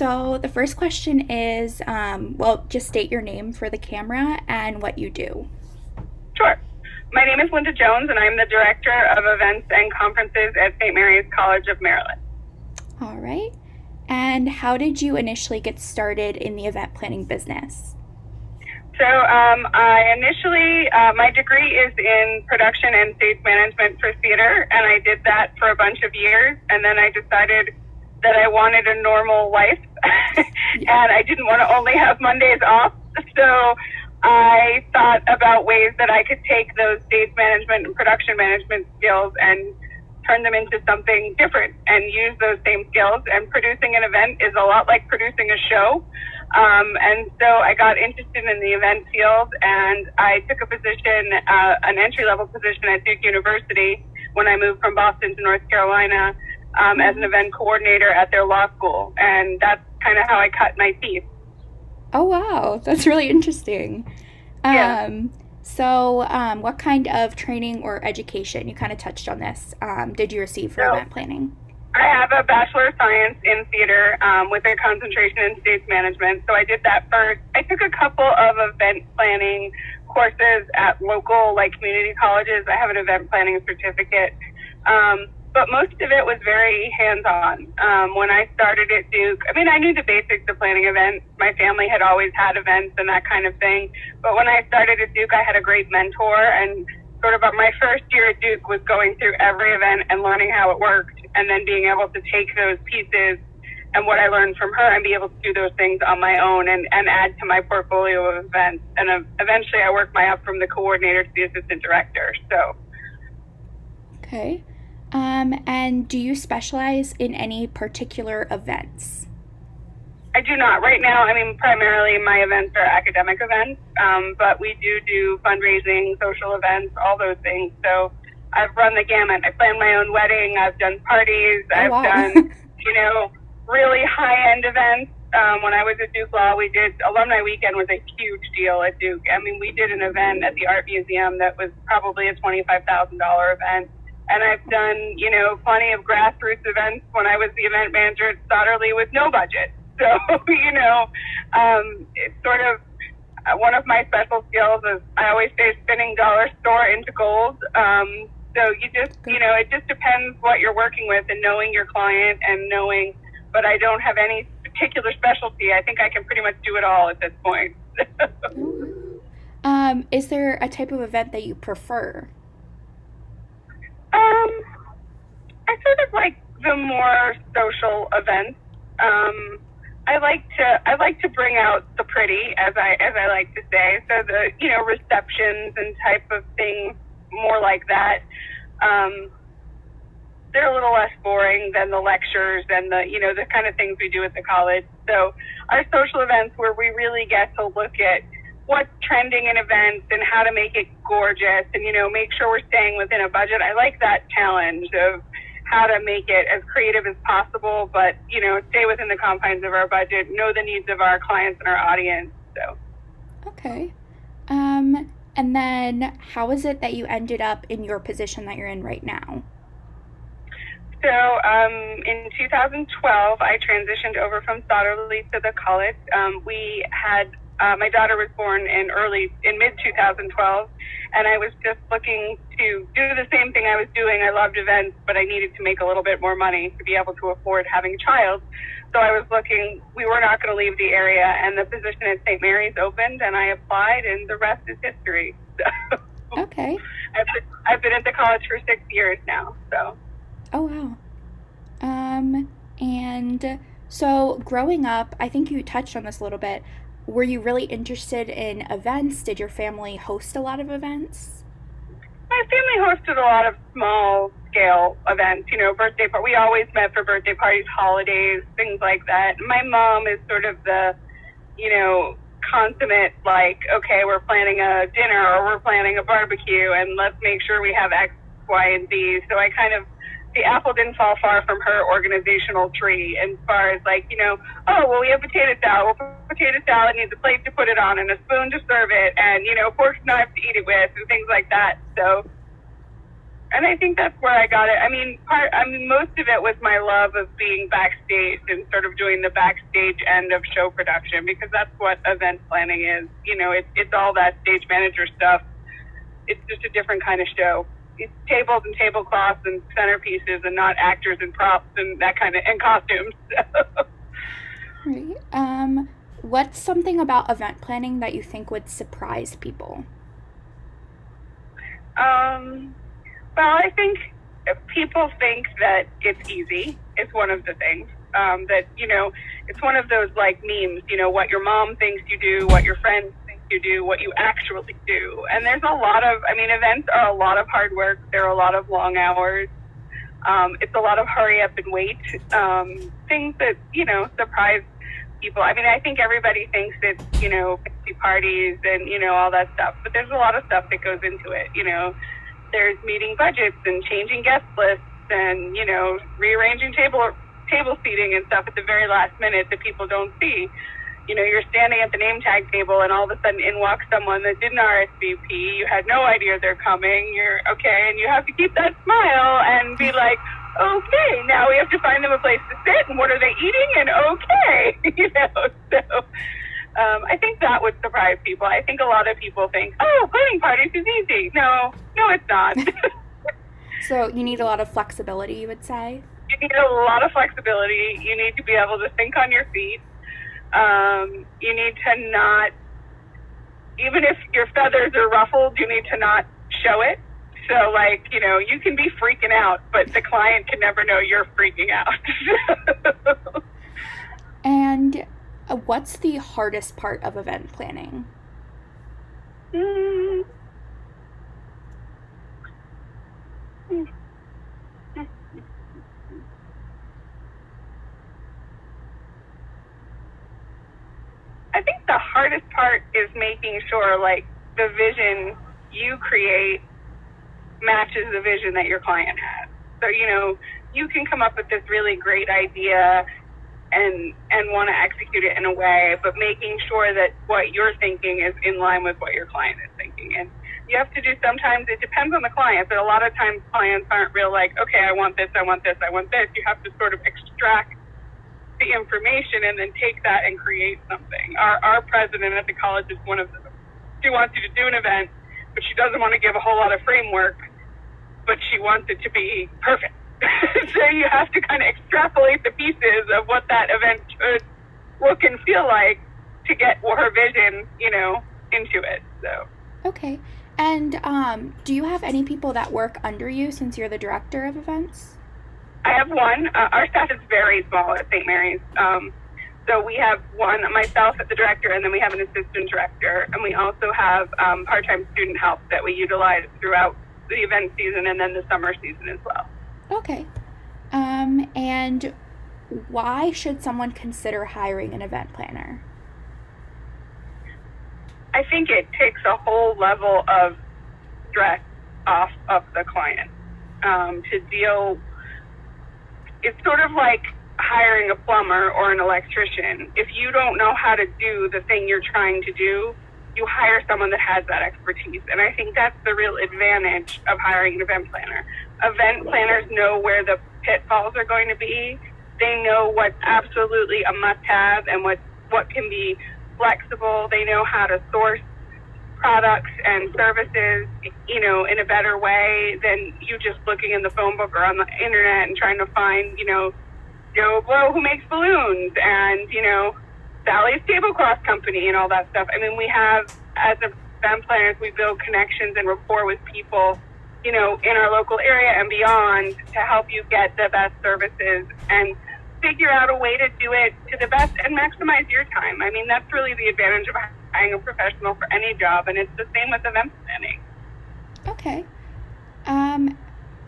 So the first question is, just state your name for the camera and what you do. Sure. My name is Linda Jones, and I'm the Director of Events and Conferences at St. Mary's College of Maryland. All right. And how did you initially get started in the event planning business? So I initially, my degree is in production and stage management for theater, and I did that for a bunch of years, and then I decided that I wanted a normal life, and I didn't want to only have Mondays off, so I thought about ways that I could take those stage management and production management skills and turn them into something different and use those same skills. And producing an event is a lot like producing a show. And so I got interested in the event field, and I took a position, an entry-level position at Duke University when I moved from Boston to North Carolina as an event coordinator at their law school. And that's kind of how I cut my teeth. Oh, wow. That's really interesting. Yeah. What kind of training or education, you kind of touched on this, did you receive for So event planning? I have a Bachelor of Science in theater with a concentration in stage management. So I did that first. I took a couple of event planning courses at local, community colleges. I have an event planning certificate. But most of it was very hands-on. When I started at Duke, I knew the basics of planning events. My family had always had events and that kind of thing. But when I started at Duke, I had a great mentor, and sort of my first year at Duke was going through every event and learning how it worked, and then being able to take those pieces and what I learned from her and be able to do those things on my own and add to my portfolio of events. And eventually I worked my up from the coordinator to the assistant director. So. Okay. And do you specialize in any particular events? I do not. Right now, primarily my events are academic events, but we do fundraising, social events, all those things. So I've run the gamut. I planned my own wedding. I've done parties. Oh, I've wow. done, really high-end events. When I was at Duke Law, we did Alumni Weekend was a huge deal at Duke. We did an event at the Art Museum that was probably a $25,000 event. And I've done, plenty of grassroots events when I was the event manager at Stotterly with no budget. So, it's sort of one of my special skills is I always say spinning dollar store into gold. So you just, it just depends what you're working with and knowing your client but I don't have any particular specialty. I think I can pretty much do it all at this point. Is there a type of event that you prefer? I sort of like the more social events. I like to bring out the pretty, as I like to say. So the receptions and type of things, more like that. They're a little less boring than the lectures and the kind of things we do at the college. So our social events where we really get to look at what's trending in events and how to make it gorgeous and make sure we're staying within a budget. I like that challenge of how to make it as creative as possible, but, stay within the confines of our budget, know the needs of our clients and our audience. So. Okay. And then how is it that you ended up in your position that you're in right now? So in 2012, I transitioned over from Stotterly to the college. We had my daughter was born in mid 2012, and I was just looking to do the same thing I was doing. I loved events, but I needed to make a little bit more money to be able to afford having a child. So I was looking, we were not going to leave the area, and the position at St. Mary's opened, and I applied, and the rest is history. So Okay. I've been at the college for 6 years now, so. Oh, wow. And so growing up, I think you touched on this a little bit. Were you really interested in events? Did your family host a lot of events? My family hosted a lot of small scale events, birthday parties. We always met for birthday parties, holidays, things like that. My mom is sort of the, consummate, okay, we're planning a dinner or we're planning a barbecue and let's make sure we have X, Y, and Z. So the apple didn't fall far from her organizational tree as far as we have potato salad. Well, potato salad needs a plate to put it on and a spoon to serve it and, fork and knife to eat it with and things like that. So And I think that's where I got it. Most of it was my love of being backstage and sort of doing the backstage end of show production, because that's what event planning is. It's all that stage manager stuff. It's just a different kind of show. It's tables and tablecloths and centerpieces, and not actors and props and that kind of, and costumes. Right. What's something about event planning that you think would surprise people? Well, I think people think that it's easy. It's one of the things. It's one of those like memes, what your mom thinks you do, what your friends think you do, what you actually do. And there's a lot of, events are a lot of hard work. There are a lot of long hours. It's a lot of hurry up and wait. Things that, surprise people. I think everybody thinks it's, fancy parties and, all that stuff. But there's a lot of stuff that goes into it, There's meeting budgets and changing guest lists and, rearranging table seating and stuff at the very last minute that people don't see. You're standing at the name tag table and all of a sudden in walks someone that didn't RSVP. You had no idea they're coming. You're okay, and you have to keep that smile and be like, okay, now we have to find them a place to sit, and what are they eating? And okay, so I think that would surprise people. I think a lot of people think, planning parties is easy. No, it's not. So you need a lot of flexibility, you would say? You need a lot of flexibility. You need to be able to think on your feet. You need to not, even if your feathers are ruffled, you need to not show it. So, you can be freaking out, but the client can never know you're freaking out. And what's the hardest part of event planning? I think the hardest part is making sure, the vision you create matches the vision that your client has. So, you can come up with this really great idea and want to execute it in a way, but making sure that what you're thinking is in line with what your client is thinking. And you have to do, sometimes it depends on the client, but a lot of times clients aren't real okay, I want this, I want this, I want this. You have to sort of extract the information and then take that and create something. Our president at the college is one of them. She wants you to do an event, but she doesn't want to give a whole lot of framework, but she wants it to be perfect. So you have to kind of extrapolate the pieces of what that event should look and feel like to get her vision, into it. So. Okay. And do you have any people that work under you since you're the director of events? I have one. Our staff is very small at St. Mary's. So we have one, myself as the director, and then we have an assistant director. And we also have part-time student help that we utilize throughout the event season and then the summer season as well. Okay. And why should someone consider hiring an event planner? I think it takes a whole level of stress off of the client to deal. It's sort of like hiring a plumber or an electrician. If you don't know how to do the thing you're trying to do, you hire someone that has that expertise. And I think that's the real advantage of hiring an event planner. Event planners know where the pitfalls are going to be. They know what's absolutely a must-have and what can be flexible. They know how to source products and services, in a better way than you just looking in the phone book or on the internet and trying to find, Joe Blow who makes balloons and, Sally's tablecloth company and all that stuff. We have, as event planners, we build connections and rapport with people, in our local area and beyond to help you get the best services and figure out a way to do it to the best and maximize your time. That's really the advantage of hiring a professional for any job, and it's the same with event planning. Okay.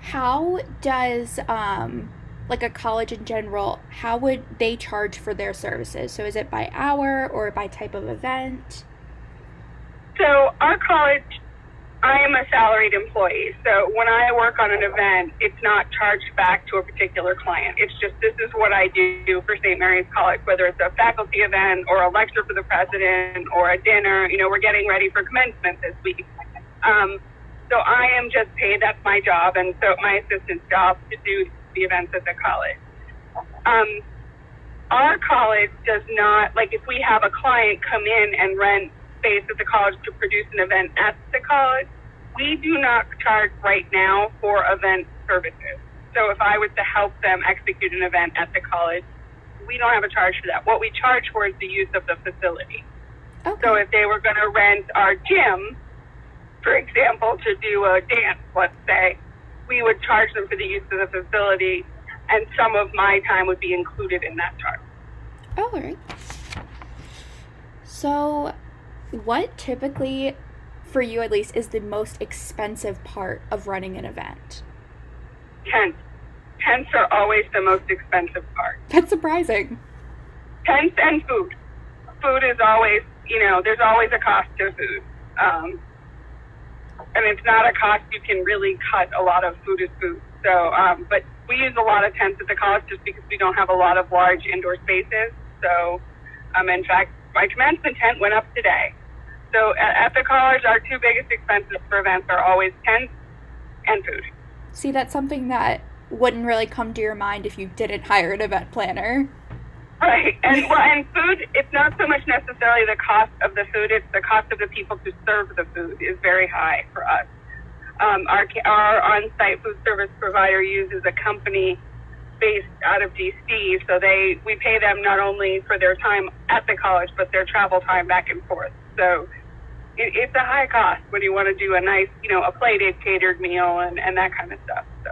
How does, a college in general, how would they charge for their services? So is it by hour or by type of event? So our college, I am a salaried employee. So when I work on an event, it's not charged back to a particular client. It's just, this is what I do for St. Mary's College, whether it's a faculty event or a lecture for the president or a dinner. We're getting ready for commencement this week. So I am just paid. That's my job, and so my assistant's job to do the events at the college. Our college does not, like if we have a client come in and rent space at the college to produce an event at the college, we do not charge right now for event services. So if I was to help them execute an event at the college, we don't have a charge for that. What we charge for is the use of the facility. Okay. So if they were going to rent our gym, for example, to do a dance, let's say, we would charge them for the use of the facility, and some of my time would be included in that charge. Oh, all right. So, what typically, for you at least, is the most expensive part of running an event? Tents. Tents are always the most expensive part. That's surprising. Tents and food. Food is always, there's always a cost to food. And it's not a cost you can really cut. A lot of food is food. So, but we use a lot of tents at the college just because we don't have a lot of large indoor spaces. So, in fact, my commencement tent went up today. So at the college, our two biggest expenses for events are always tents and food. See, that's something that wouldn't really come to your mind if you didn't hire an event planner. Right. And food, it's not so much necessarily the cost of the food, it's the cost of the people to serve the food is very high for us. Our on-site food service provider uses a company based out of DC, so we pay them not only for their time at the college, but their travel time back and forth. So it's a high cost when you want to do a nice, a plated catered meal and that kind of stuff. So.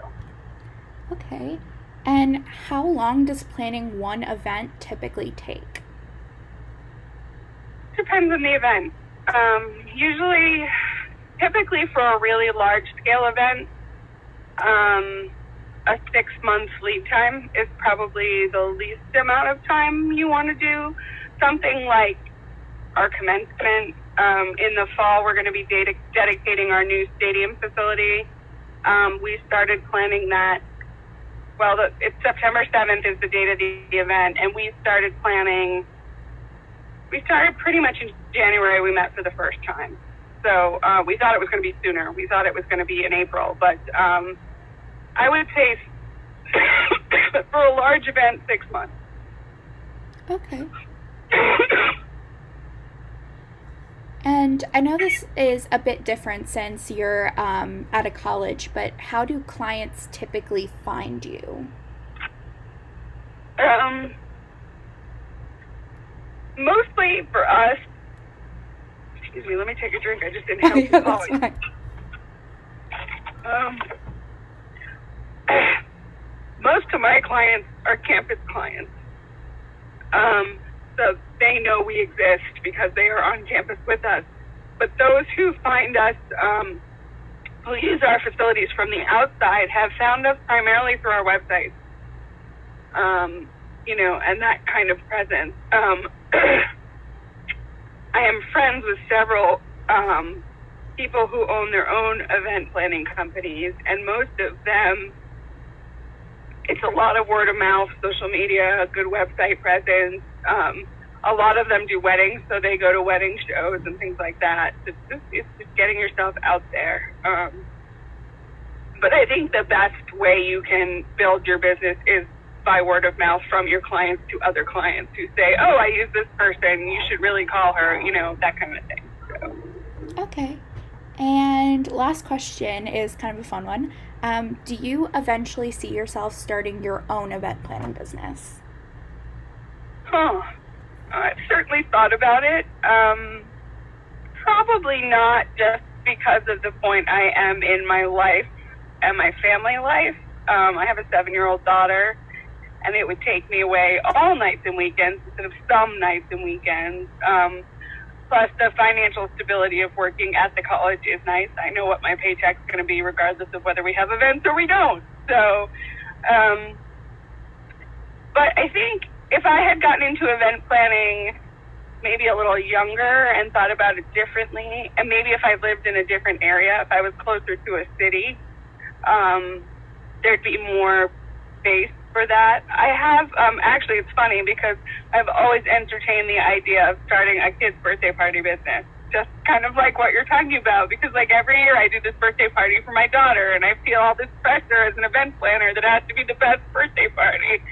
Okay. And how long does planning one event typically take? Depends on the event. Typically for a really large scale event, a 6-month lead time is probably the least amount of time you want to do. Something like our commencement. In the fall, we're going to be dedicating our new stadium facility. We started planning that. Well, it's September 7th is the date of the event, and we started planning. We started pretty much in January. We met for the first time. So we thought it was going to be sooner. We thought it was going to be in April, but I would say for a large event, 6 months. Okay. And I know this is a bit different since you're at a college, but how do clients typically find you? Mostly for us. Excuse me, let me take a drink. I just inhaled some coffee. Most of my clients are campus clients. So they know we exist because they are on campus with us. But those who find us, who use our facilities from the outside, have found us primarily through our website. And that kind of presence. I am friends with several people who own their own event planning companies, and most of them, it's a lot of word of mouth, social media, a good website presence. A lot of them do weddings, so they go to wedding shows and things like that. It's just getting yourself out there. But I think the best way you can build your business is by word of mouth from your clients to other clients who say, oh, I use this person, you should really call her, that kind of thing. So. Okay. And last question is kind of a fun one. Do you eventually see yourself starting your own event planning business? I've certainly thought about it. Probably not just because of the point I am in my life and my family life. I have a 7-year-old daughter, and it would take me away all nights and weekends instead of some nights and weekends. Plus, the financial stability of working at the college is nice. I know what my paycheck's going to be regardless of whether we have events or we don't. So, but I think if I had gotten into event planning maybe a little younger and thought about it differently, and maybe if I lived in a different area, if I was closer to a city, there'd be more space for that. I have, actually it's funny because I've always entertained the idea of starting a kid's birthday party business. just kind of like what you're talking about, because like every year I do this birthday party for my daughter, and I feel all this pressure as an event planner that it has to be the best birthday party.